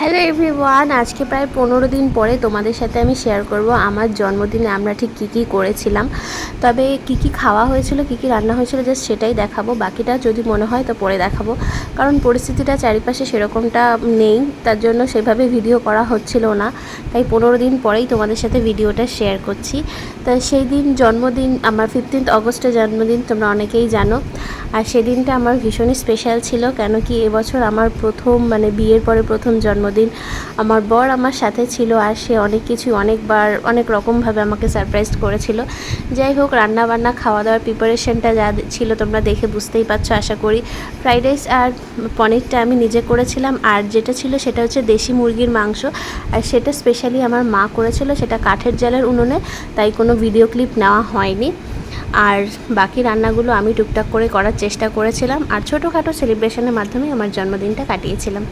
Hello everyone, আজকে প্রায় 15 দিন পরে তোমাদের সাথে আমি শেয়ার করব আমার জন্মদিনে আমরা ঠিক কী কী করেছিলাম। তবে কী কী খাওয়া হয়েছিল, কী কী রান্না হয়েছিল জাস্ট সেটাই দেখাবো। বাকিটা যদি মনে হয় তো পরে দেখাবো, কারণ পরিস্থিতিটা চারিপাশে সেরকমটা নেই, তার জন্য সেভাবে ভিডিও করা হচ্ছিল না। তাই 15 দিন পরেই তোমাদের সাথে ভিডিওটা শেয়ার করছি। তা সেই দিন জন্মদিন আমার 15 অগস্টে জন্মদিন, তোমরা অনেকেই জানো। আর সেদিনটা আমার ভীষণই স্পেশাল ছিল, কেন কি এবছর আমার প্রথম বিয়ের পরে প্রথম জন্মদিন। আমার বর আমার সাথে ছিল, আর সে অনেক কিছু অনেকবার অনেক রকমভাবে আমাকে সারপ্রাইজ করেছিল। যাই হোক, রান্নাবান্না খাওয়া দাওয়ার প্রিপারেশনটা যা ছিল তোমরা দেখে বুঝতেই পারছো আশা করি। ফ্রাইড রাইস আর পনিরটা আমি নিজে করেছিলাম, আর যেটা ছিল সেটা হচ্ছে দেশি মুরগির মাংস, আর সেটা স্পেশালি আমার মা করেছিল, সেটা কাঠের জালের উনুনে, তাই কোনো ভিডিও ক্লিপ নেওয়া হয়নি। আর বাকি রান্নাগুলো আমি টুকটাক করে করার চেষ্টা করেছিলাম, আর ছোটোখাটো সেলিব্রেশনের মাধ্যমে আমার জন্মদিনটা কাটিয়েছিলাম।